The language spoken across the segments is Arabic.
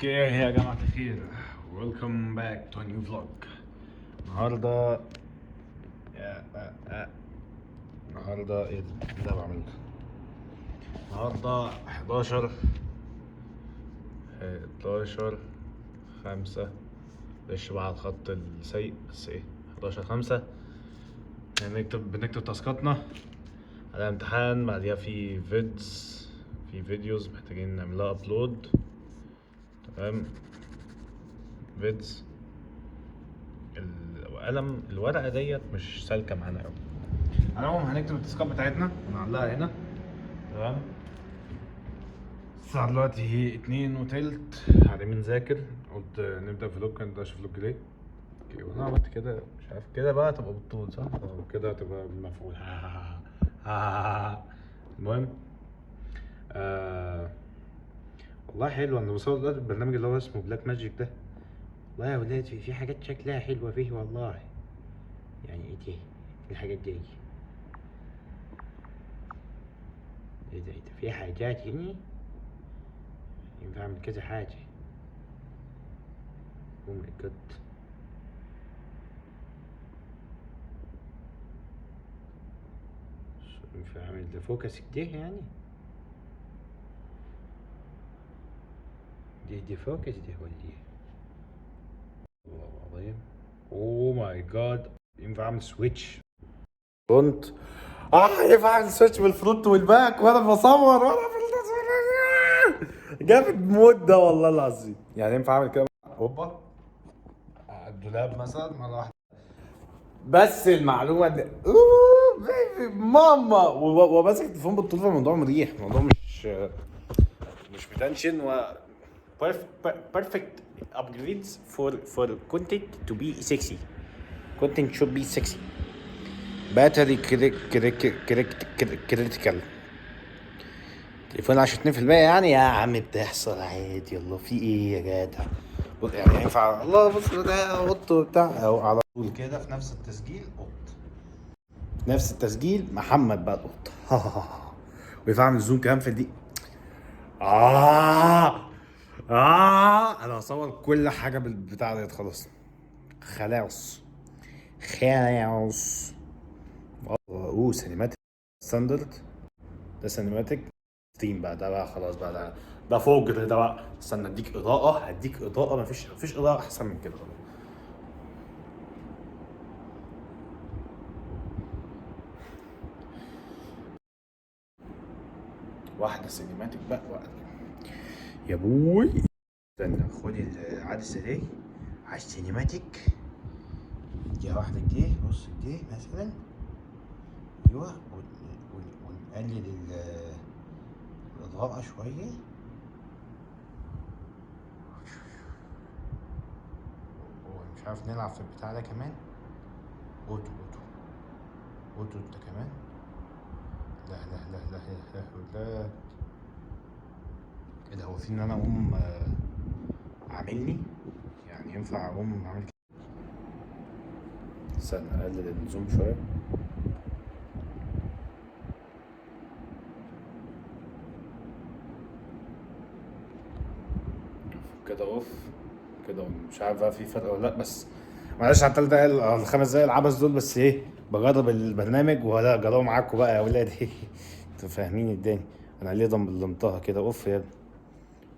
اوكي يا جماعة الخير، ويلكم باك تو نيو فلوج. النهاردة النهاردة ايه ده بعمله؟ النهاردة 11/5. معلش بقى على الخط السيء، بس ايه 11/5 بنكتب تاسكاتنا على امتحان. بعديها في فيديوز محتاجين نعملها ابلود. تمام. فيدز الورقة ديت مش سالكة معانا اوي. على العموم هنكتب التاسكات بتاعتنا ونعلقها هنا. تمام. الساعة دلوقتي هي 2:15، قاعدين بنذاكر. قلت نبدأ فلوج، كان مبدأش فلوج ليه؟ اوكي، وانا عملت كده مش عارف كده بقى تبقى بالطول صح؟ كده هتبقى بالمفعول. المهم والله حلو. انا بصور دلوقتي البرنامج اللي هو اسمه بلاك ماجيك ده. والله يا ولاد في حاجات شكلها حلوة فيه والله. يعني ايه دي؟ الحاجات دي ايه ده في حاجات هنا ينفع اعمل كذا حاجة. او ماي جاد. ينفع اعمل ده فوكس كده يعني. دي فوكس دي ولا ايه؟ والله العظيم. او ماي جاد. ينفع اعمل سويتش فرونت. ينفع اعمل سويتش بالفرونت والباك وانا بصور وانا في التصوير. جامد موت ده والله العظيم. يعني ينفع اعمل كده. هوبا الدولاب مثلا مرة واحدة. بس المعلومة دي بيبي ماما وماسك التليفون بالطول. الموضوع مريح، الموضوع مش متنشن و perfect upgrades for content to be sexy. Content should be sexy. battery critical. تليفون 10% يعني يا عم بتحصل عادي. يلا في ايه يا جدع؟ يعني ينفع الله بص ده قط وبتاع او على طول كده في نفس التسجيل قط. نفس التسجيل محمد بقى القط. وينفع اعمل زوم كمان في دي. انا هصور كل حاجه بالبتاع ديت خلاص. خلاص. سينماتيك ستاندرد. ده سينماتيك ستيم بقى. ده بقى خلاص بقى. ده فوق ده بقى. استنى اديك اضاءه. هديك اضاءه. مفيش اضاءه احسن من كده. واحده سينماتيك بقى يا بوي. استنى خد العدسه دي على السينماتيك. دي واحده كده. بص كده مثلا. ايوه. ونقلل الاضاءه شويه. مش عارف نلعب في البتاع ده كمان. اوتو انت كمان. لا ايه ده؟ هو في ان انا اقوم عاملني يعني ينفع اقوم اعمل كده؟ استنى اقلل الزوم شويه. كده اوف كده. مش عارف بقى في فرق ولا لا، بس معلش على 3 دقايق ال5 دقايق العبث دول. بس ايه بجرب البرنامج ولا جربوا معاكم بقى يا ولادي. انتوا فاهمين الدنيا. انا ليه ضمنتها كده اوف يا ابني؟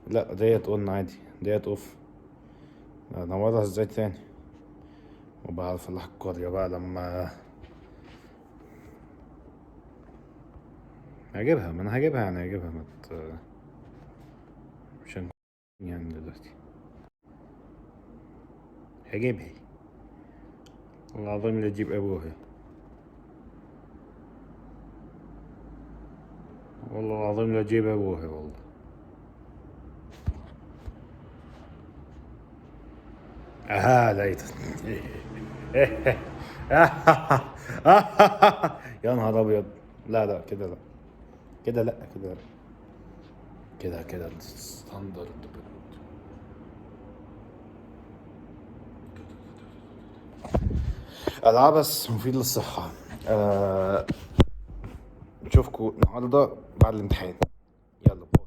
لا ديت قلنا عادي. ديت اوف. انورها ازاي تاني؟ وبقى فلاح القرية بقى لما هجيبها. ما انا هجيبها يعني هجيبها مش هنكون يعني دلوقتي هجيبها. والله العظيم اللي تجيب ابوها. والله العظيم لا تجيب ابوها والله. لقيت. يا نهار ابيض. لا كده لا. كده لا كده لا. كده ستاندرد. العبث مفيد للصحة. نشوفكم النهارده بعد الامتحان. يلا باي.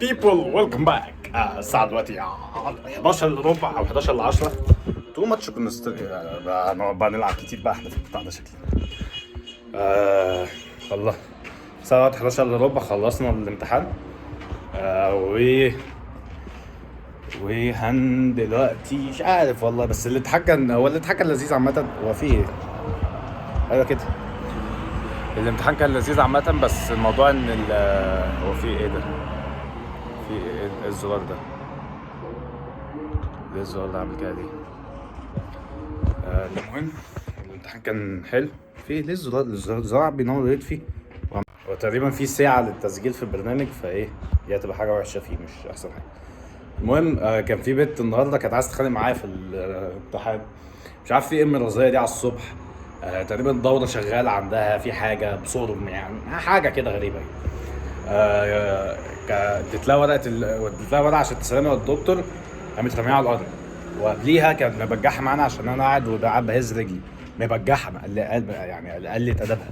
People welcome back. الساعة دلوقتي 11 الا ربع او 11 الا 10. طول ماتش كنا نقعد بقى نلعب كتير بقى احنا في البتاع ده شكلنا. خلاص الساعة 11 الا ربع خلصنا الامتحان. وهن دلوقتي مش عارف والله، بس الامتحان كان لذيذ عامة. هو في ايه؟ ايوه كده، الامتحان كان لذيذ عامة، بس الموضوع ان هو في ايه ده؟ في ايه الزرار ده؟ ليه الزرار ده عامل كده ليه؟ المهم الامتحان كان حلو. في ليه الزرار بينور يطفي؟ وتقريبا في ساعة للتسجيل في البرنامج، فايه دي هتبقى حاجة وحشة فيه، مش أحسن حاجة. المهم كان في بنت النهارده كانت عايزة تتخانق معايا في الامتحان، مش عارف في ايه من الرزاية دي على الصبح. تقريبا الدورة شغالة عندها في حاجة بصورم يعني، حاجة كده غريبة. اديت لها ورقة عشان تسلمها للدكتور، قامت رميها على الأرض. وقبليها كانت مبجحة معانا عشان أنا قاعد وقاعد بهز رجلي، مبجحة يعني قلت أدبها.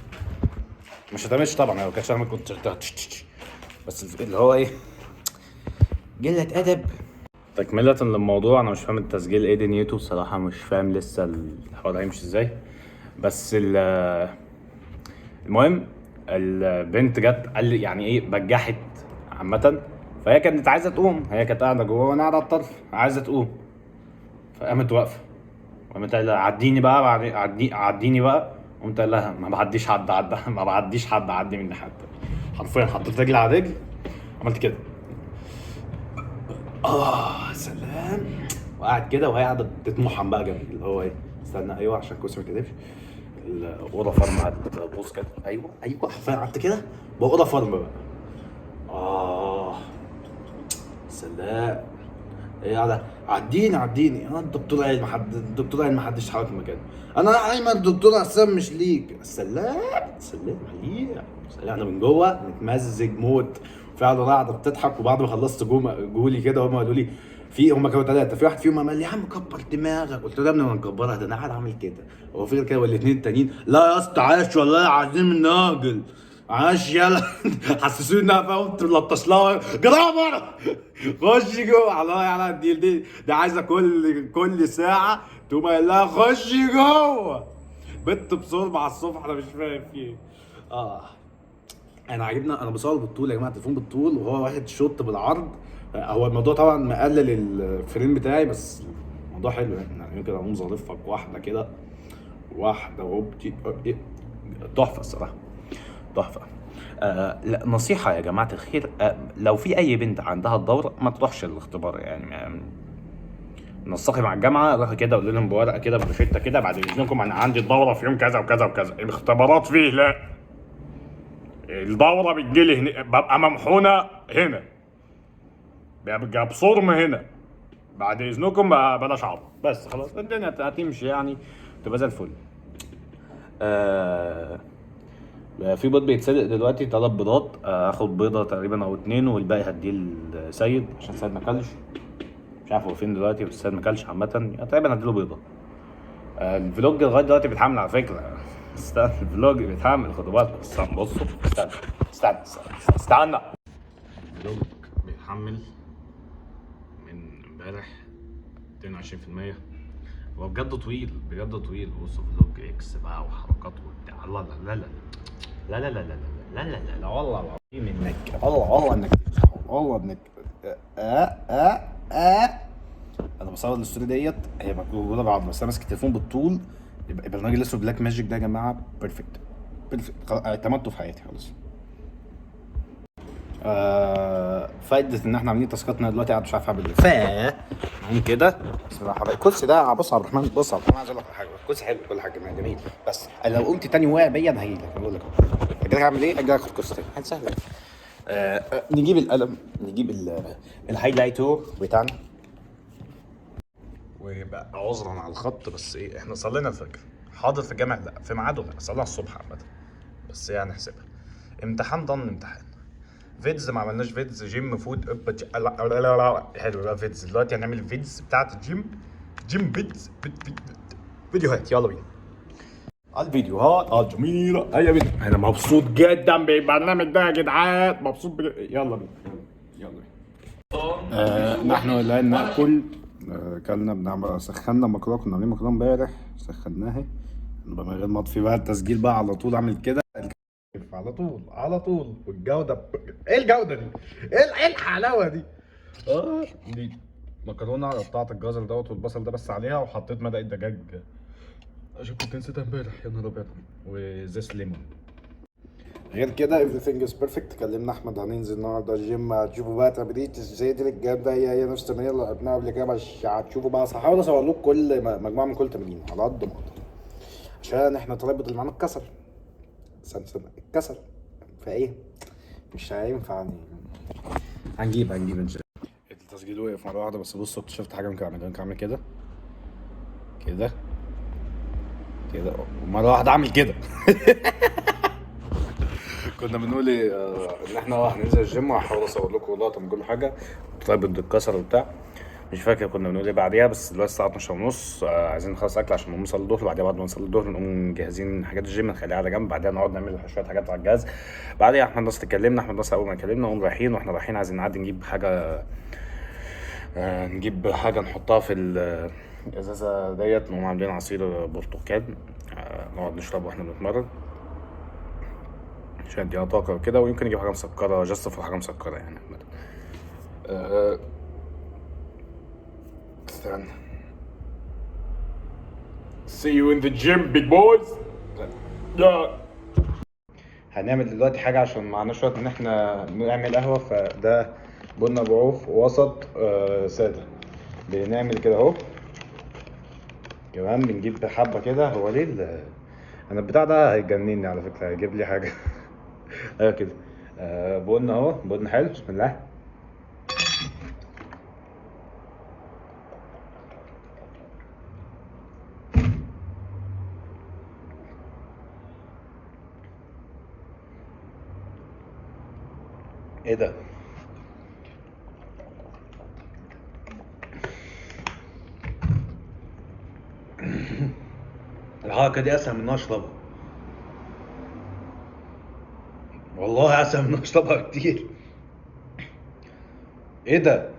مش هتعملش طبعا، انا ما كنتش هعمل، كنت بس اللي هو ايه، قلة ادب. تكملة للموضوع، انا مش فاهم التسجيل ايه دنيته الصراحة، مش فاهم لسه الحوار هيمشي ازاي. بس المهم البنت جت قال لي يعني ايه بجحت عامة. فهي كانت عايزة تقوم، هي كانت قاعدة جوه وانا قاعد على الطرف عايزة تقوم، فقامت واقفة وقامت قايلة عديني بقى، عديني بقى. قمت قايل لها ما بعديش حد ما بعديش حد عدي من حد. حرفيا حطيت رجلي على رجل، عملت كده سلام، وقعد كده وهي قاعده بتتمحن بقى جنبي، اللي هو ايه استنى ايوه عشان الكرسي ما يتقلبش. الاوضه فرم هتبوظ كده، ايوه حرفيا قعدت كده باوضه فرم بقى. سلام، ايه قاعده عديني انا الدكتور قايل ما حدش يتحرك من مكانه. انا ايمن الدكتور حسام مش ليك. سلام عليك. انا من جوه متمزج موت فعلا، قاعده بتضحك. وبعد ما خلصت جولي كده هم قالوا لي هم كانوا 3، في واحد فيهم قال لي يا عم كبر دماغك. قلت له يا ابني ما نكبرها، ده انا قاعد اعمل كده. هو في غير كده والاثنين التانيين لا يا اسطى عاش والله عايزين من ناجل عاش يلا حسسوني انها فاهم تلطش لها جرامر. خش جوه على دي عايزه كل ساعه تقوم قايل لها خش جوه. بنت بصور على الصبح انا مش فاهم في ايه. انا عاجبنا، انا بصور بالطول يا جماعه، التليفون بالطول وهو واخد شوت بالعرض. هو الموضوع طبعا مقلل الفريم بتاعي، بس الموضوع حلو يعني كده اقوم ظارفك واحده كده واحده وبتي تحفه الصراحه تحفه. لا نصيحه يا جماعه الخير، لو في اي بنت عندها الدوره ما تروحش الاختبار يعني. نسقي مع الجامعه، روحي كده قول لهم بورقه كده بروشته كده بعد اذنكم انا عندي الدوره في يوم كذا وكذا وكذا. الاختبارات فيه لا، الدوره بتجيلي هنا ببقى ممحونه هنا، بيبقى بصرم هنا، بعد اذنكم بلاش عبط. بس خلاص الدنيا هتمشي يعني، تبقى زي الفل. في بيض بيتسلق دلوقتي 3 بيضات، اخد بيضه تقريبا او 2، والباقي هديه لسيد عشان سيد ماكلش. مش عارف هو فين دلوقتي، بس سيد ماكلش عامه تقريبا هديله بيضه. الفلوج لغايه دلوقتي بيتحمل على فكره. استنى الفلوج بيتحمل، خدوا بالكم. بصوا استنى الفلوج بيتحمل من امبارح 22%. هو بجد طويل بصوا فلوج اكس بقى وحركات وبتاع. الله لا والله العظيم انك والله انك انا بصور الستوري ديت هي موجوده بعض، بس انا ماسك التليفون بالطول. يبقى البرنامج اللي اسمه بلاك ماجيك ده يا جماعه بيرفكت اعتمدته في حياتي خلاص. فايدة ان احنا عاملين تاسكاتنا دلوقتي قاعد مش عارف اعمل ايه. عاملين كده بصراحه. الكرسي ده بص على الرحمن، بص على الرحمن، عايز اقول لك حاجه، الكرسي حلو كل حاجه جميل، بس لو قمت تاني واقع بيا انا هجيلك. بقول لك اجي اعمل ايه، اجي اخد كرسي تاني حاجه سهله. نجيب القلم، نجيب الهايلايتور بتاعنا، ويبقى عذرا على الخط. بس ايه احنا صلينا الفجر حاضر في الجامع، لا في ميعاده، لا صلينا الصبح عامه، بس يعني احسبها امتحان ضمن امتحان. فيدز ما عملناش فيدز جيم فود لا حلو بقى فيدز. دلوقتي هنعمل الفيدز بتاعت جيم فيدز فيديوهات. يلا بينا الفيديوهات الجميله. هيا بينا، انا مبسوط جدا بالبرنامج ده يا جدعان، مبسوط يلا بينا نحن الآن نأكل. كلنا بنعمل سخنا مكرونة، كنا عاملين مكرونة امبارح سخناها من غير ما اطفي بقى التسجيل بقى على طول اعمل كده على طول على طول. والجودة ايه الجودة دي؟ ايه الحلاوة دي؟ دي مكرونة قطعت الجزر دوت والبصل ده بس عليها وحطيت مرقة دجاج عشان كنت نسيتها امبارح يا نهار ابيض، وزيت ليمون. غير كده everything is perfect. كلمنا احمد هننزل النهارده الجيم، هتشوفوا بقى تمرين الصدر الجامده هي نفس التمارين اللي لعبناها قبل كده، مش هتشوفوا بقى. هحاول اصور لكم كل مجموعه من كل تمرين على قد ما اقدر عشان احنا الترابط اللي معانا اتكسر. اتكسر فايه مش هينفع يعني. هنجيب ان شاء الله. التسجيل وقف مره واحده بس بصوا اكتشفت حاجه ممكن اعملها. ممكن اعمل كده كده كده ومره واحده اعمل كده. كنا بنقول ايه ان احنا هننزل الجيم وهحاول اصور لكم لقطه من كل حاجه. طيب بتتكسر وبتاع مش فاكر كنا بنقول ايه بعديها، بس دلوقتي الساعه 12 ونص. عايزين نخلص اكل عشان نقوم نصلي الظهر. بعدين بعد ما نصلي الظهر نقوم مجهزين حاجات الجيم نخليها على جنب. بعدين نقعد نعمل شويه حاجات على الجهاز. بعدين احمد ناصر اتكلمنا. احمد ناصر اول ما كلمنا نقوم رايحين، واحنا رايحين عايزين نعدي نجيب حاجه. نجيب حاجه نحطها في الازازه ديت. نقوم عاملين عصير برتقال نقعد نشربه واحنا بنتمرن عشان اديها طاقه وكده. ويمكن نجيب حاجه مسكره جاست في حاجه مسكره يعني. استنى. See you in the gym big boys. هنعمل دلوقتي حاجة عشان معناش وقت ان احنا نعمل قهوة. فده بن بعوف وسط سادة. بنعمل كده اهو. كمان بنجيب حبة كده. هو ليه انا البتاع ده هيجنني على فكرة، هيجيب لي حاجة. ايوه كده. بن اهو، بن حلو. بسم الله. ايه ده؟ الحركة دي اسهل من ان اشربها. والله اسهل من ان اشربها كتير. ايه ده؟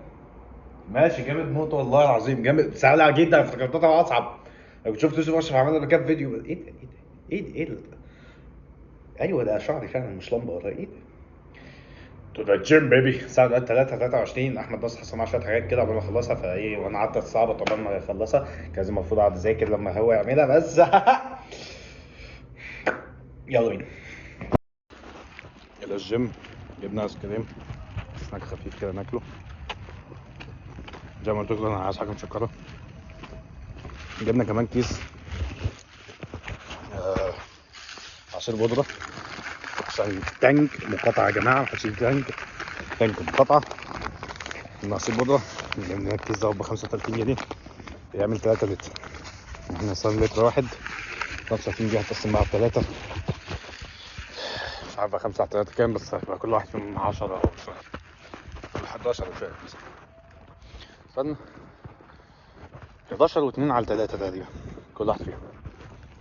ماشي جامد موت والله العظيم، جامد سهل جدا. افتكرتها اصعب. لو كنت شفت يوسف اشرف عملها قبل كده في فيديو. ايه ده ايه ده ايوه ده شعري فعلا مش لمبه ولا ايه ده. تو ذا جيم بيبي. الساعه دلوقتي 3:23. احمد نصر حصل معاه شويه حاجات كده قبل ما اخلصها فايه، وانا قعدت صعبه طبعا ما يخلصها. كان لازم المفروض اقعد اذاكر لما هو يعملها بس. يلا بينا. يلا الجيم. جبنا ايس كريم سناك خفيف كده ناكله. زي ما قلت لكم انا عايز حاجه مسكره. جبنا كمان كيس عصير بودره عشان تانك مقاطعه يا جماعه. محدش تانك مقاطعه. عصير بودره. جبنا الكيس ده ب 35 جنيه يعمل 3 لتر. احنا صار لتر واحد 35 جنيه هتقسم بقى بتلاتة. مش عارف 5 على 3 كام، بس هيبقى كل واحد فيهم 10 أو شوية ولا 11 وشوية مثلا. استنى 11 و2 على 3 تقريبا. كل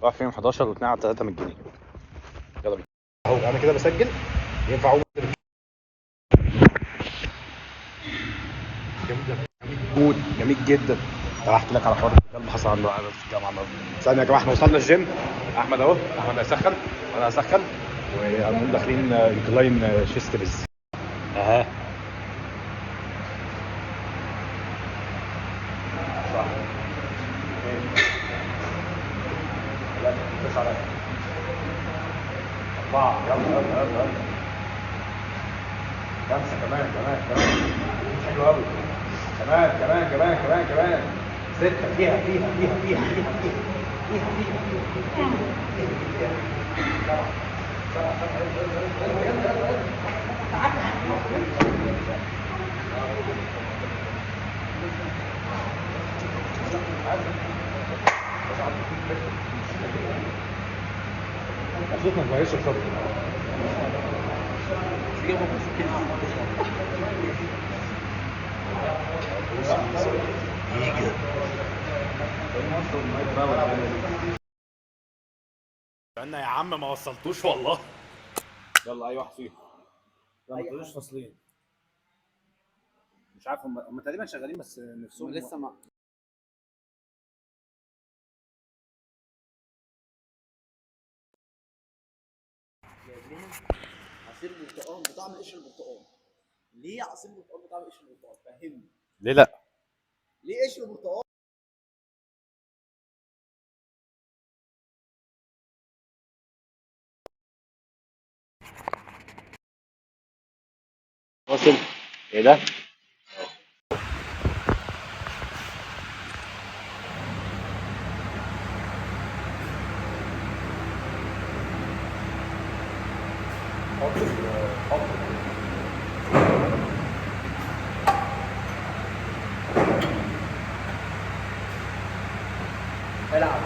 واحد فيهم 11 و2 على 3 من الجنيه. يلا بينا اهو. انا كده بسجل. ينفع اقوم جميل جدا. احكي لك على حوار اللي حصل عنده في الجامعه النهارده. ثانيه يا جماعه احنا وصلنا الجيم. احمد اهو. احمد هيسخن وانا هسخن وهنقوم داخلين انكلاين شيست بيز. اها صح. 4 يلا 5 كمان حلو قوي. كمان 6 فيها صوتنا كويس الصوت. استنى يا عم ما وصلتوش والله. يلا اي واحد فيهم. لا ما تقولوش فاصلين. مش عارف هم تقريبا شغالين بس نفسهم لسه ما جايب عصير برتقال بطعم قشر البرتقال. ليه عصير برتقال بطعم قشر البرتقال؟ فهمني. ليه لا؟ ليه قشر برتقال؟ واصل ايه ده؟ العب.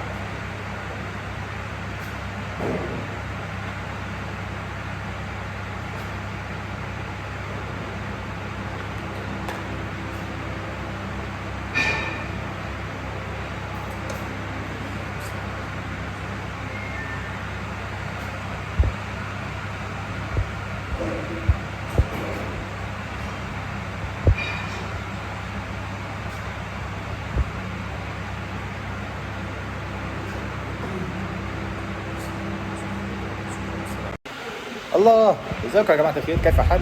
الله، ازيكم يا جماعه الخير، كيف حال؟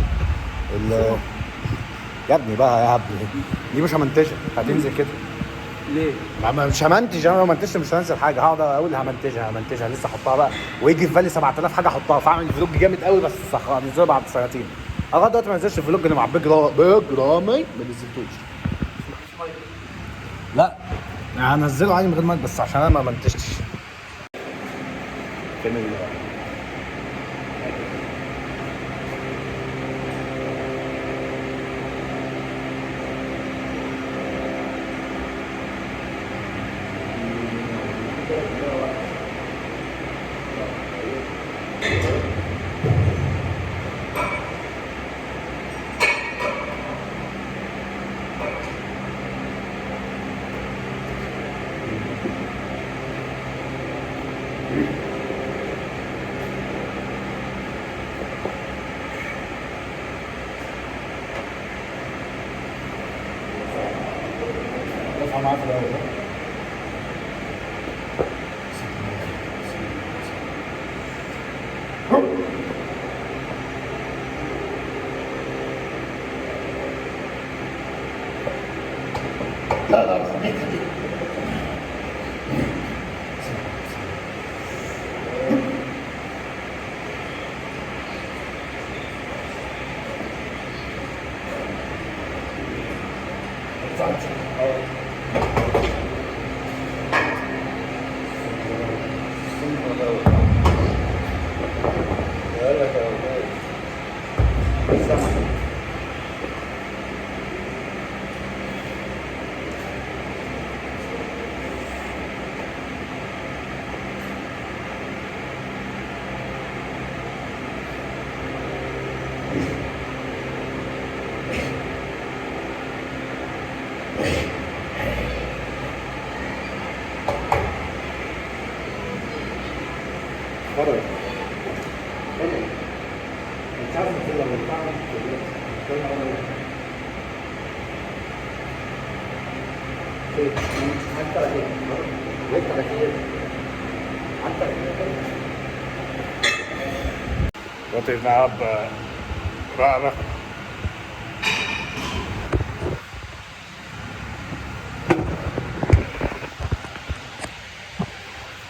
يا ابني بقى يا ابني، دي مش همنتجها، هتنزل كده. ليه؟ مش همنتج، انا لو منتجت مش هنزل حاجه، هقعد اقول همنتجها لسه احطها بقى، ويجي في بالي 7000 حاجه احطها، فاعمل فلوج جامد قوي بس هنزله بعد سنتين. لغايه دلوقتي ما نزلتش الفلوج اللي مع بيج رامي، ما نزلتوش. لا هنزله عادي من غير مايك، بس عشان انا ما منتجتش. فين معاه في الاول. لا لا خرج مش عارف كده لو بتعمل حتى What is now رأى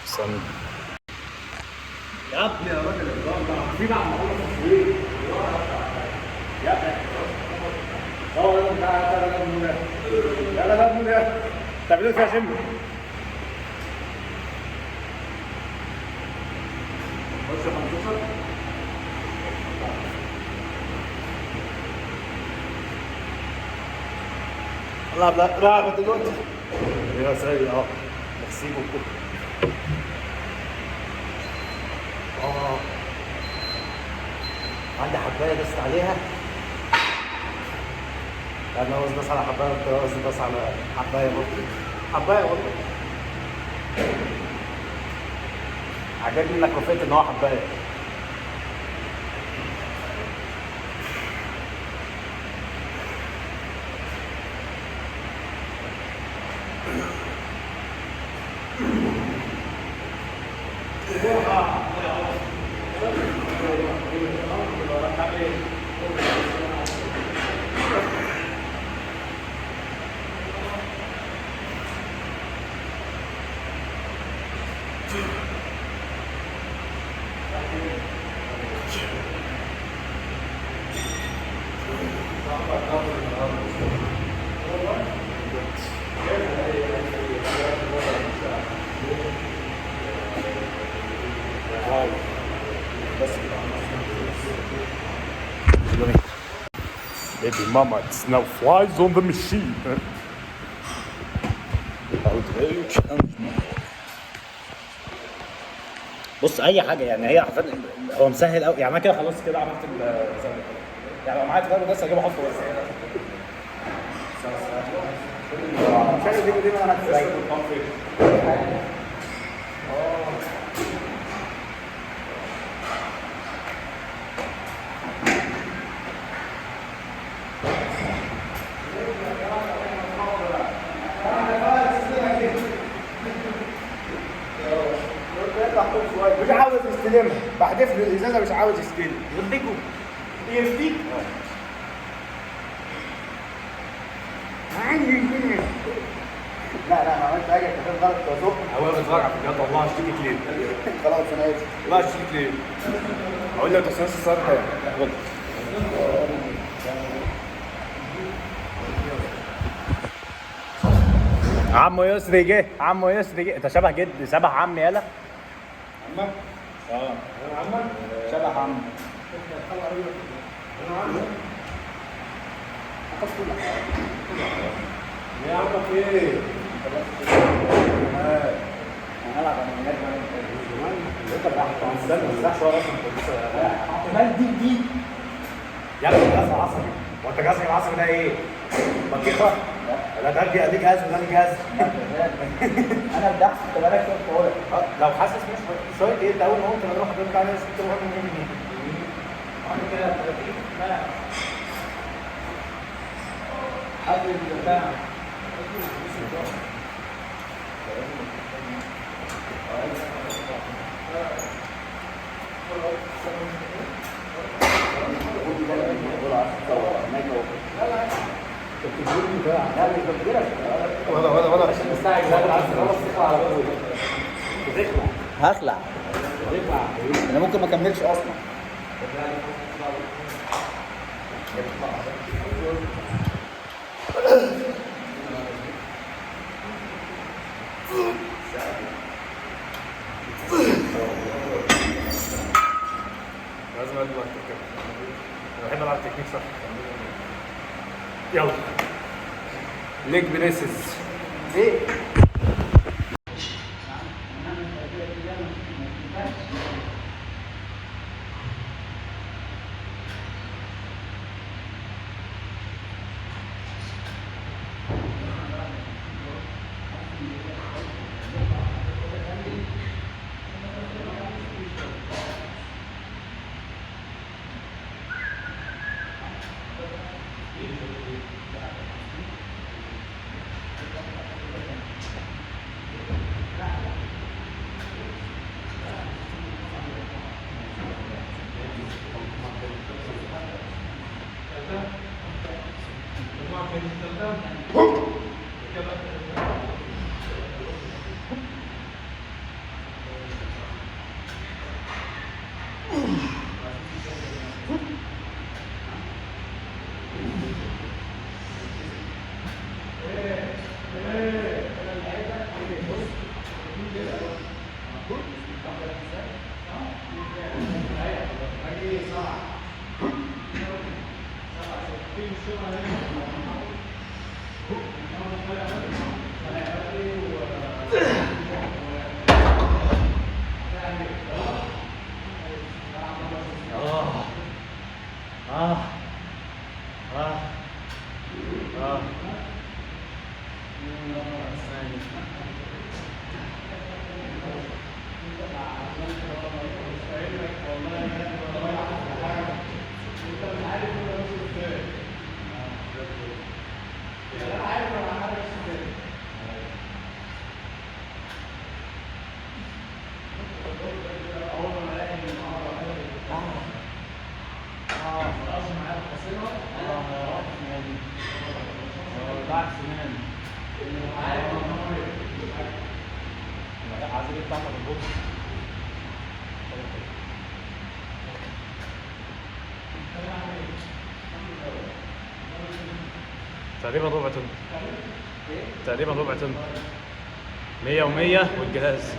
سن يا ابني يا راجل النظام ده عارفين عم اقول تصوير يا لا تعملوا فيها شم. خش 15 لا دلوقتي يا سيدي ميرسي بوكو. عندي حبايه دست عليها. انا عاوز بس على حبايه، انت عاوز بس على حبايه برضه. حبايه برضه عجبني انك وافقت ان هو حبايه. Baby mama, it's now flies on the machine. بص اي حاجه يعني هي حرفيا هو مسهل قوي يعني انا كده خلاص كده عملت يعني لو معايا تغير بس اجيبه احطه بس عشان دي انا مش عاوز يستلمها بحدف له الازازه مش عاوز يستلم يديكوا يفتيك لا ما عملتش حاجه كان غلط توزق هو بتفرج على فيديوهات والله اشتكيك ليه؟ خلاص انا اسف والله اشتكيك ليه؟ اقول لك بس نفس الصرف عمو يسري جه عمو يسري جه انت شبه جد شبه عمي يالا عمك؟ اه عمك؟ شبه عمي يا عمك ايه؟ هلعب انا من انت اللي راح شويه اصلا دي يا ابني الجهاز العصبي هو انت جهازك العصبي ده ايه؟ بطيخه؟ لا ده دي جهاز وده جهاز انا بدي احسن انت بالك شويه طوارئ لو حاسس مش شويه ايه انت اول ما قمت انا اروح ادور على 6 مهم جنيه عامل كده لا حد بتاع ولا هخلع انا ممكن ما اكملش اصلا لازم العب تكنيك انا بحب العب تكنيك صح يلا ليج بريسز ايه بتاعتك البوكس تقريبا ربع طن، تقريبا ربع طن، 100 و100 والجهاز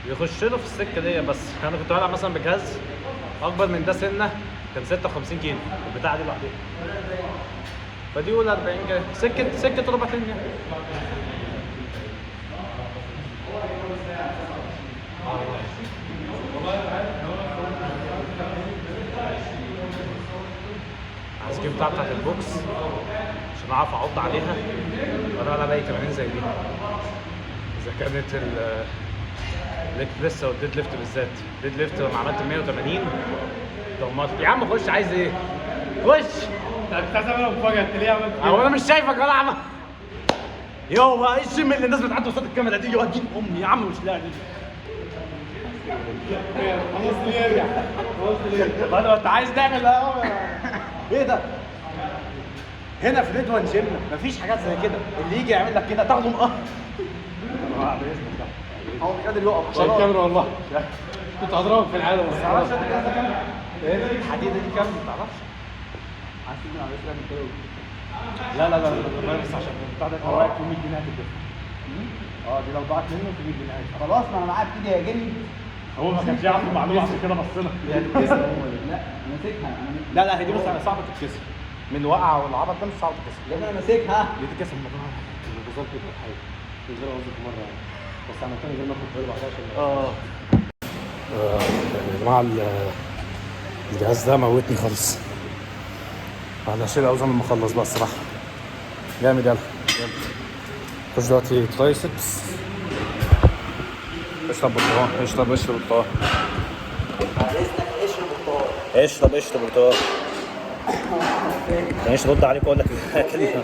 يخش له في السكه دي. بس انا كنت بلعب مثلا بجهاز اكبر من ده سنه كان 56 كيلو البتاعه دي لوحدها، فدي قول 40 كيلو، سكه ربع طن يعني. السكيب بتاعت البوكس عشان اعرف اعض عليها وانا العب اي تمارين زي دي، اذا كانت الليج بريس او الديد ليفت بالذات. الديد ليفت لما عملت 180 دمرت. يا عم خش، عايز ايه؟ خش. انت عايز اعمل مفاجاه ليه عملت كده؟ هو انا مش شايفك ولا عم. يو بقى ايه الشم اللي الناس بتعدي قصاد الكاميرا دي؟ يو دين امي يا عم، مش لاقي دي. خلاص ليه ارجع؟ خلاص ليه؟ طب انت عايز تعمل ايه ده؟ هنا في ريد وان جيم مفيش حاجات زي كده، اللي يجي يعمل لك كده تاخده باذنك. هو مش قادر يقف عشان الكاميرا والله كنت هضربك في العالم. ما تعرفش انت كده كام؟ ايه الحديده دي كام؟ ما تعرفش. عايز تبني على اسلام كده. لا بس عشان بتاع ده هو 100 جنيه هتدفع. دي لو ضاعت منه 100 جنيه هتدفع. خلاص ما انا معايا في ايدي يا جني. هو ما كانش يعرف المعلومه عشان كده بصينا. لا انا ماسكها لا هي دي بص صعبه تتكسر من الوقعه والعبط ده، مش صعب تتكسر. يا ابني انا ماسكها. دي تتكسر الموضوع بالظبط كده حاجه من غير قصدي مره يعني، بس عملتها من غير ما اخد بالي بعدها عشان يا جماعه الجهاز ده موتني خالص. انا هشيل اوزان لما اخلص بقى الصراحه. جامد. يلا خش دلوقتي ترايسبس. اشرب برتقال، اشرب برتقال، اشرب برتقال. مش رد عليك اقول لك كلمه.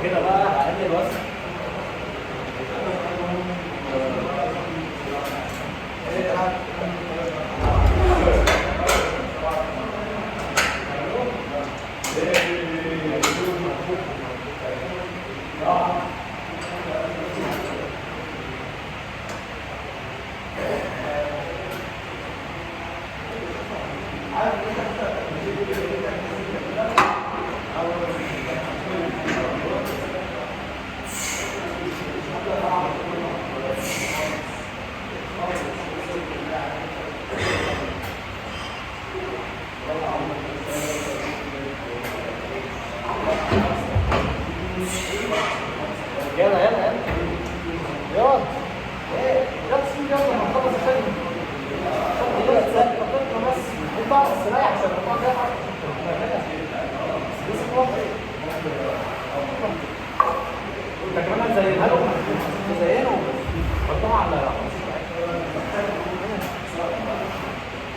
كده بقى هقلل وزن.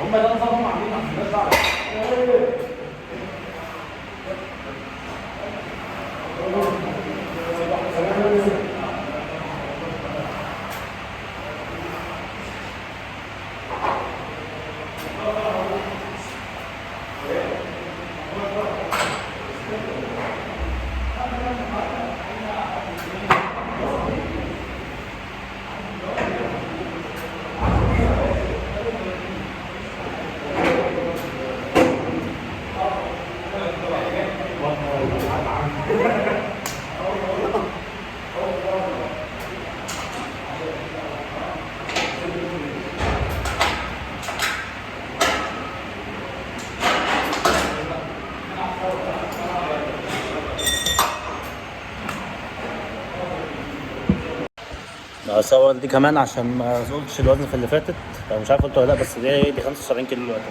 هم ده نظامهم عاملين عشان ده اصور دي كمان عشان ما قلتش الوزن في اللي فاتت، او مش عارف قلت ولا لا، بس دي 75 كيلو دلوقتي.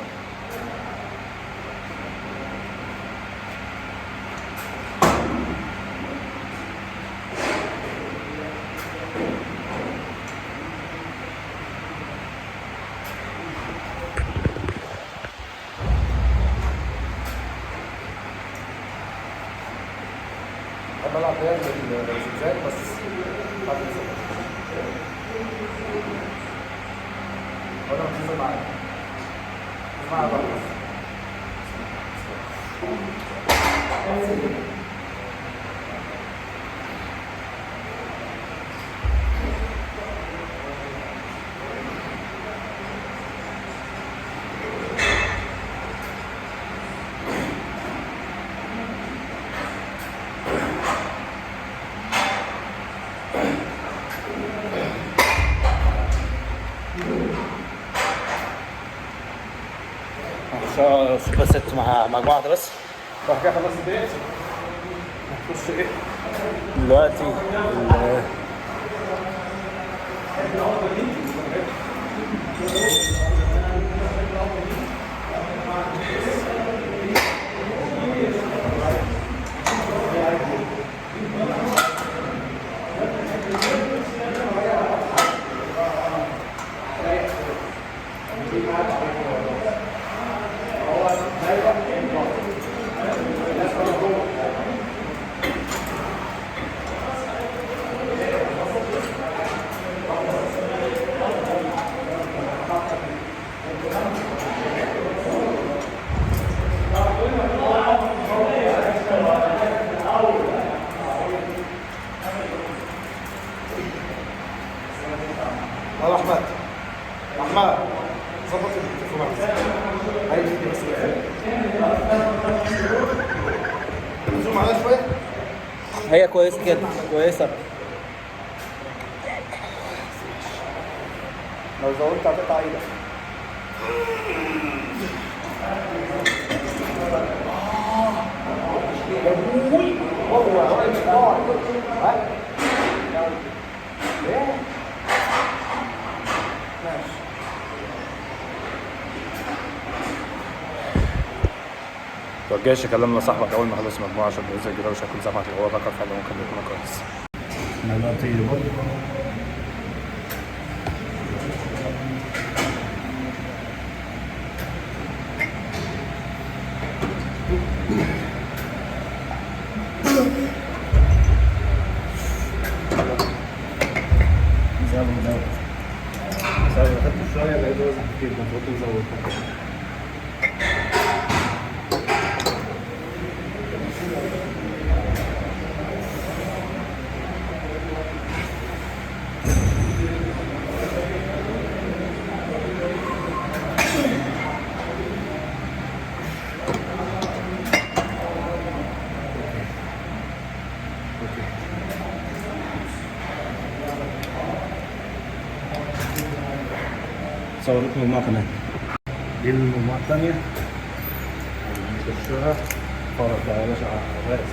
بحب العب بيها بالزجاج بس وانا بنزل معاك بقى سوبر ست مع مجموعة واحدة بس. بعد كده خلصت الديت هتخش ايه؟ دلوقتي يلا احمد ظبط التليفون عايز بس زوم عليها شويه. هي كويسة كده، كويسة. لو زودت هتقطع ايدك. توجهش كلمنا صاحبك اول ما خلص المجموعه عشان بينزل كده وشكل زحمه اللي هو ذكر حاجه ممكن يكون كويس. خدت شويه لقيت وزن كتير المفروض نزود. صور لكم مجموعة كمان. دي المجموعة الثانية نخشها فرق بقى يا باشا على الرأس.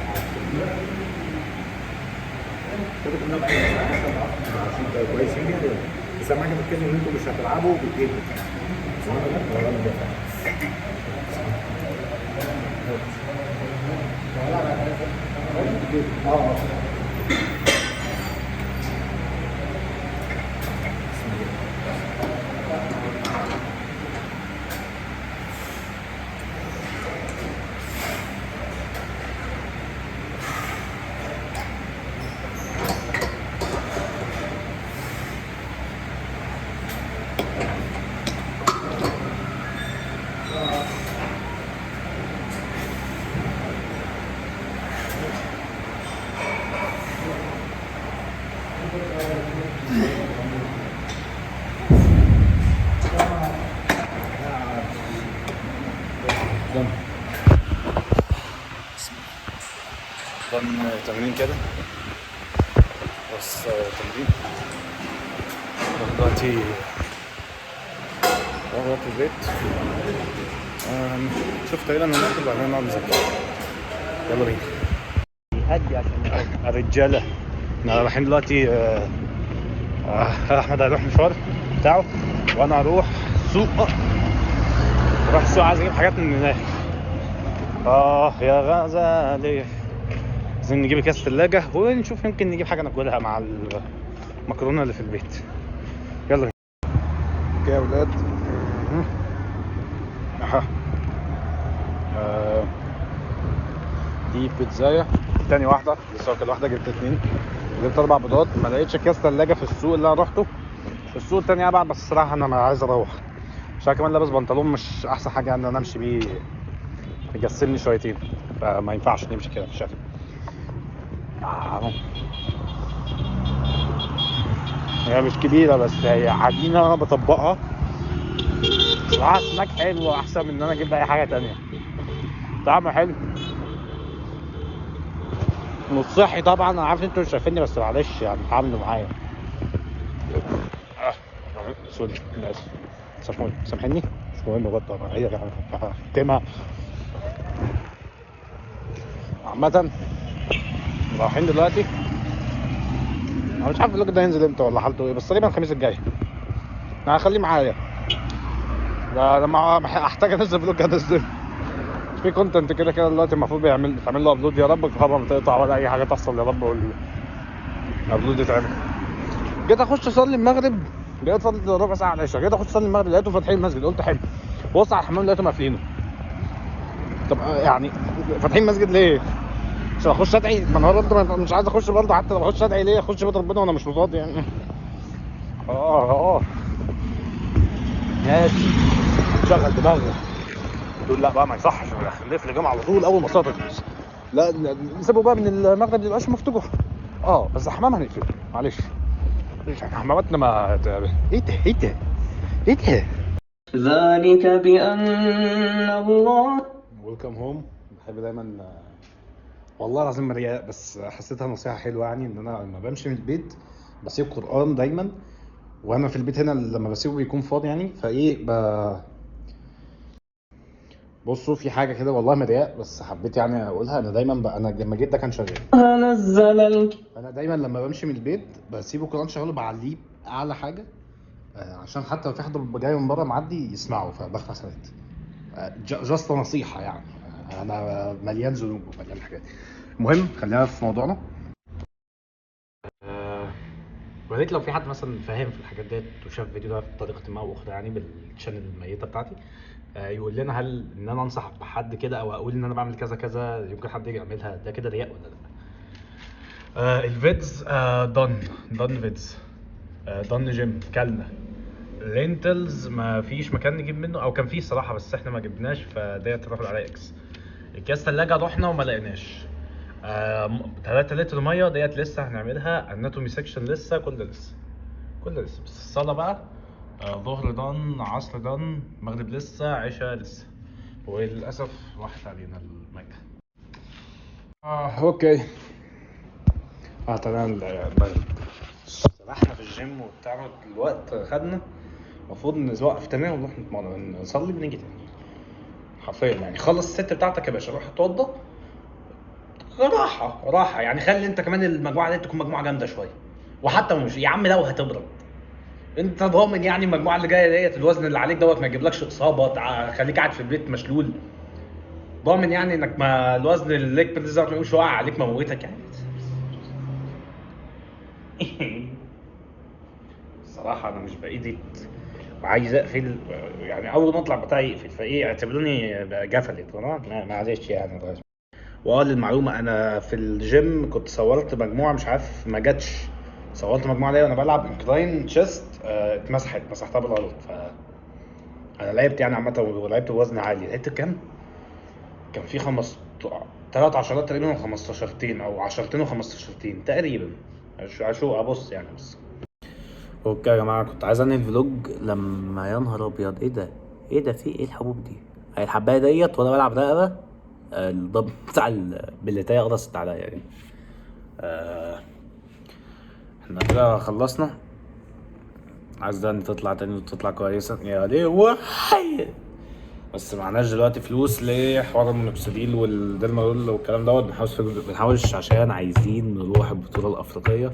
كويسين جدا بس اهم حاجة تركزوا ان انتوا مش هتلعبوا بايديكم. تمرين كده بس تمرين دلوقتي في البيت. شوف تقريبا هناكل وبعدين نقعد نذاكر. يلا بينا. هدي عشان الرجاله احنا رايحين دلوقتي. احمد هيروح مشوار بتاعه وانا هروح سوق. اروح السوق عايز اجيب حاجات من هناك. يا غزالي عايزين نجيب كاس ثلاجه ونشوف يمكن نجيب حاجه ناكلها مع المكرونه اللي في البيت. يلا بينا. اوكي يا ولاد. دي بيتزايه تاني واحده لسه واكل واحده. جبت 2 جبت 4 بيضات. ما لقيتش كاس ثلاجه في السوق اللي انا رحته. السوق التاني ابعد بس الصراحه انا عايز اروح عشان كمان لابس بنطلون مش احسن حاجه ان انا امشي بيه يكسلني شويتين، فما ينفعش نمشي كده في الشارع. هي مش كبيرة بس هي عجينة أنا بطبقها صراحة. سناك حلو أحسن من إن أنا أجيب أي حاجة تانية. طعمه حلو مش صحي طبعا، أنا عارف أنتوا مش شايفيني بس معلش يعني تعاملوا معايا. سوري أنا آسف، سامحني مش مهم بجد، أنا هي هختمها. عامة رايحين دلوقتي، انا مش عارف الفلوج ده هينزل امتى ولا حالته ايه، بس تقريبا الخميس الجاي. انا هخليه معايا، ده لما احتاج انزل فلوج هنزله. في كونتنت كده كده دلوقتي المفروض بيتعمل له ابلود، يا رب الكهرباء ما تقطع ولا اي حاجه تحصل، يا رب الابلود يتعمل. جيت اخش اصلي المغرب، لقيت فاضل ربع ساعه على العشاء، جيت اخش اصلي المغرب لقيته فاتحين المسجد، قلت حلو. بص على الحمام لقيتهم قافلينه. طب يعني فاتحين المسجد ليه؟ عشان اخش ادعي؟ ما انا برضه مش عايز اخش برضه، حتى لو اخش ادعي ليه؟ اخش بيت ربنا وانا مش فاضي يعني. ماشي شغل دماغك. تقول لا بقى ما يصحش نقفل الجامعه على طول اول ما الصلاه تخلص، لا نسيبه بقى من المغرب ميبقاش مفتوح. بس الحمام هنقفله معلش، حماماتنا ما ايه ده ذلك بأن الله. ويلكم هوم. بحب دايما والله العظيم مرياء، بس حسيتها نصيحه حلوه يعني، ان انا لما بمشي من البيت بسيب قرآن دايما، وانا في البيت هنا لما بسيبه بيكون فاضي يعني. فايه بصوا في حاجه كده والله مرياء، بس حبيت يعني اقولها. انا دايما انا لما جيت ده كان شغال، نزل انا دايما لما بمشي من البيت بسيبه القرآن شغاله، بعليه اعلى حاجه عشان حتى لو في حد جاي من بره معدي يسمعه فبخ حسنات. جاست نصيحه يعني، انا مليان ذنوب ومليان حاجات. المهم خلينا في موضوعنا. ويا ريت لو في حد مثلا فاهم في الحاجات ديت وشاف فيديو ده بطريقه ما او اخرى يعني بالشانل الميته بتاعتي، يقول لنا هل ان انا انصح بحد كده او اقول ان انا بعمل كذا كذا يمكن حد يجي يعملها، ده كده رياء ولا لا؟ الفيدز دون فيدز، دون جيم كلنا لينتلز ما فيش مكان نجيب منه، او كان فيه الصراحه بس احنا ما جبناش، فديت رافل على اكس. الكاس ثلاجه رحنا وما لقيناش. 3 لتر ميه ديت لسه هنعملها، اناتومي سيكشن لسه، كل لسه بس الصلاه بقى ظهر دان، عصر دان، مغرب لسه، عشاء لسه، وللاسف راحت علينا المكه. اوكي تمام. سرحنا في الجيم وبتاع، الوقت خدنا، المفروض نوقف تمام ونروح نتمرن نصلي ونيجي تاني حرفيا يعني. خلص الست بتاعتك يا باشا، روح اتوضى، راحه يعني. خلي انت كمان المجموعه دي تكون مجموعه جامده شويه، وحتى مش يا عم لو هتبرد انت ضامن يعني المجموعه اللي جايه ديت الوزن اللي عليك دوت ما يجيبلكش اصابه خليك قاعد في البيت مشلول، ضامن يعني انك ما الوزن اللي ليك بريز دوت ما يقومش واقع عليك موتك يعني. الصراحه انا مش بايدي وعايز اقفل يعني، اول ما اطلع بتاعي يقفل، فايه اعتبروني قفلت معلش يعني. للمعلومه انا في الجيم كنت صورت مجموعه مش عارف ما جاتش، صورت مجموعه ليا وانا بلعب انكلاين تشيست مسحتها بالغلط. ف انا لعبت يعني عامه، ولعبت بوزن عالي. لعبت كام؟ كان في 3 عشرات تقريبا، 15 او 10 و15 تقريبا. شو ابص يعني بس. اوكي يا جماعه، كنت عايز انهي الفلوج لما يا نهار ابيض ايه ده في ايه الحبوب دي؟ الحبايه ديت وانا بلعب رقبه الضب بتاع البليتايه قرصت عليا يعني. احنا كده خلصنا. عايز ده تطلع تاني وتطلع كويسه يا ليه بس معناش دلوقتي فلوس لحوار المينوكسيديل والديرمارول والكلام دوت. بنحاوش عشان عايزين نروح البطوله الافريقيه.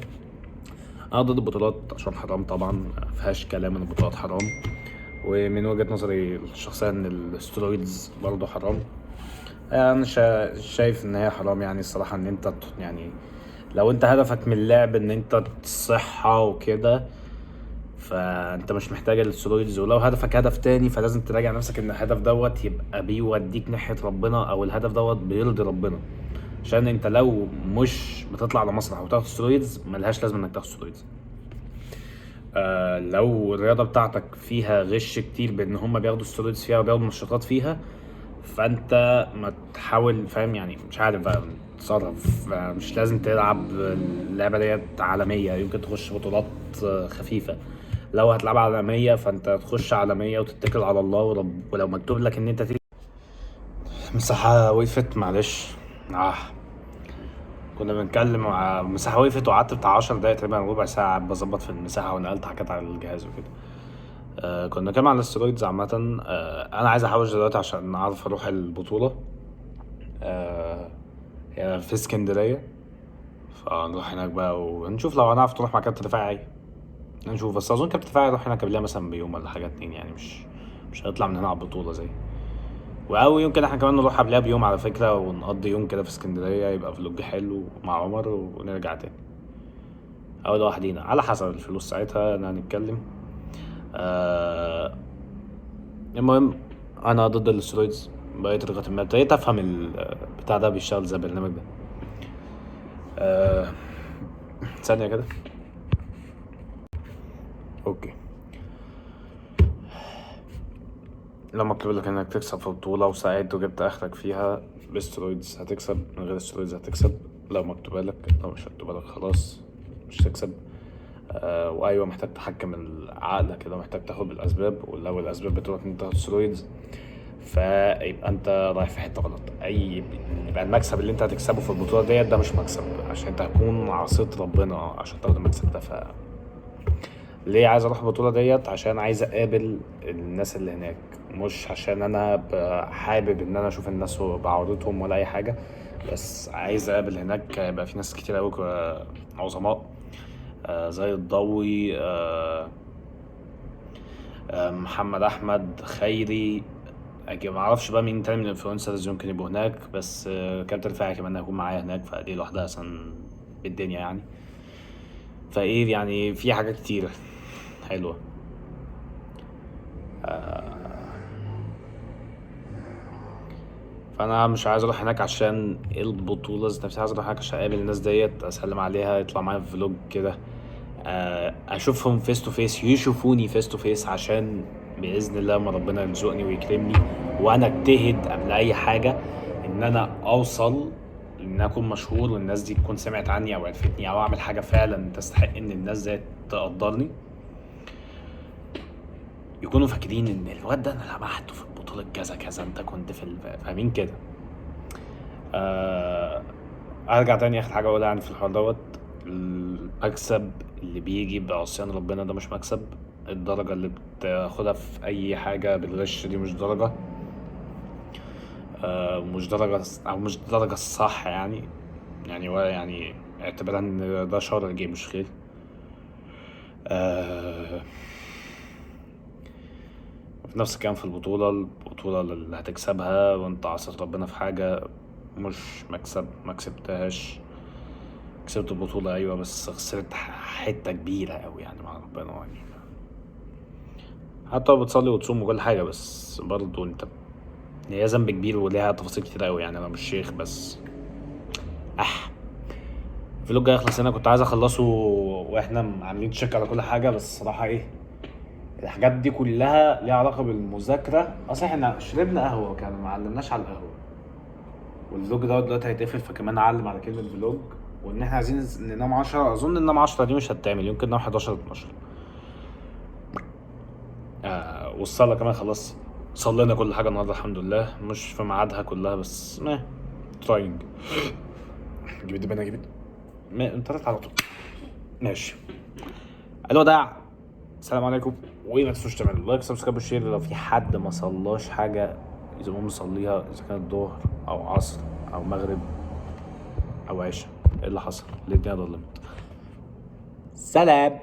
انا ضد البطولات عشان حرام طبعا، مفيهاش كلام ان البطولات حرام، ومن وجهه نظري الشخصيه ان الاسترويدز برضه حرام. انا شايف ان هي حرام يعني الصراحه، ان انت يعني لو انت هدفك من اللعب ان انت الصحه وكده فانت مش محتاج الاسترويدز، ولو هدفك هدف تاني فلازم تراجع نفسك ان الهدف دوت يبقى بيوديك ناحيه ربنا، او الهدف دوت بيرضي ربنا. عشان انت لو مش بتطلع على مسرح وتاخد سترويدز ملهاش لازمه انك تاخد سترويدز. لو الرياضه بتاعتك فيها غش كتير بان هم بياخدوا سترويدز فيها وبياخدوا نشاطات فيها، فانت ما تحاول فاهم يعني مش عارف بقى تتصرف، مش لازم تلعب اللعبة ديت عالمية، يمكن تخش بطولات خفيفة. لو هتلعب عالمية فانت تخش عالمية وتتكل على الله، ولو مكتوب لك ان انت مساحة وقفت معلش. كنا بنتكلم مع مساحة وقفت وقعدت بتاع 10 دقايق تقريبا ربع ساعة قاعد بظبط في المساحة ونقلت حاجات على الجهاز وكده. كنا بنتكلم على الاسترويدز عامة. أنا عايز أحوش دلوقتي عشان أعرف أروح البطولة. هي في اسكندرية، فنروح هناك بقى ونشوف لو هنعرف نروح مع كابتن رفاعي. نشوف، بس أظن كابتن رفاعي يروح هناك قبلها مثلا بيوم ولا حاجة 2 يعني، مش هنطلع من هنا على البطولة زي أو يمكن احنا كمان نروح قبلها بيوم على فكرة، ونقضي يوم كده في اسكندرية يبقى فلوج حلو مع عمر ونرجع تاني، أو لوحدينا على حسب الفلوس ساعتها هنتكلم. المهم انا ضد الاسترويدز بقيت لغايه ما ابتديت افهم البتاع ده بيشتغل زي البرنامج ده. ثانيه كده. اوكي، لما مكتوب لك انك تكسب في بطوله وساعدت وجبت اخرك فيها باسترويدز هتكسب، من غير استرويدز هتكسب. لو مكتوب لك، لو مش مكتوب لك خلاص مش هتكسب. وايوه محتاج تحكم العقل كده، محتاج تاخد بالاسباب، ولو الاسباب بتقولك ان انت تاخد سترويدز فيبقى انت رايح في حته غلط. يبقى المكسب اللي انت هتكسبه في البطوله ديت ده مش مكسب، عشان انت هتكون عصيت ربنا عشان تاخد المكسب ده. ليه عايز اروح البطوله ديت؟ عشان عايز اقابل الناس اللي هناك، مش عشان انا حابب ان انا اشوف الناس وبعوضتهم ولا اي حاجه، بس عايز اقابل هناك. يبقى في ناس كتير قوي عظماء، زي الضوي، محمد احمد خيري، ما اعرفش بقى مين تاني من الانفلونسرز يمكن يبقوا هناك، بس كابتن رفاعي كمان هيكون معايا هناك، فدي لوحدها اصلا بالدنيا يعني. فايه يعني في حاجات كتيرة حلوة. فانا مش عايز اروح هناك عشان البطولة ذات نفسها، عايز اروح هناك عشان اقابل الناس ديت، اسلم عليها، يطلع معايا في فلوج كده، اشوفهم فيس تو فيس، يشوفوني فيس تو فيس، عشان باذن الله لما ربنا يرزقني ويكرمني وانا اجتهد قبل اي حاجه ان انا اوصل ان اكون مشهور والناس دي تكون سمعت عني او عرفتني، او اعمل حاجه فعلا تستحق ان الناس دي تقدرني، يكونوا فاكرين ان الواد ده انا لمحته في بطوله كذا كذا، انت كنت في فاهمين كده. ارجع تاني اخر حاجه اقولها يعني في الحوار دوت، المكسب اللي بيجي بعصيان ربنا ده مش مكسب. الدرجة اللي بتاخدها في أي حاجة بالغش دي مش درجة، مش درجة أو مش درجة الصح يعني يعني اعتبرها إن ده شر جاي مش خير. في نفس الكلام في البطولة اللي هتكسبها وانت عصيت ربنا في حاجة مش مكسب، مكسبتهاش. كسبت البطولة أيوة، بس خسرت حتة كبيرة أوي يعني مع ربنا يعني. حتى لو بتصلي وتصوم وكل حاجة، بس برضو انت هي ذنب كبير وليها تفاصيل كتير أوي يعني. أنا مش شيخ بس الفلوج هيخلص هنا، كنت عايز أخلصه وإحنا عاملين تشيك على كل حاجة، بس الصراحة الحاجات دي كلها ليها علاقة بالمذاكرة. أصل احنا شربنا قهوة كان معلمناش على القهوة، والفلوج ده دلوقتي هيتقفل، فكمان أعلم على كلمة فلوج، وإن احنا عايزين ننام 10. أظن ننام 10 دي مش هتعمل، يمكن ننام 11 12. والصلاة كمان خلاص صلينا كل حاجة النهاردة الحمد لله، مش في ميعادها كلها بس تراينج. جبت بنا جبت انت على طول ماشي. الوداع، السلام عليكم، وما تنسوش تعملوا لايك سبسكرايب وشير. لو في حد ما صلاش حاجة يقوم يصليها، اذا كانت ظهر او عصر او مغرب او عشاء. ايه اللي حصل؟ الدنيا ضلمت. سلام.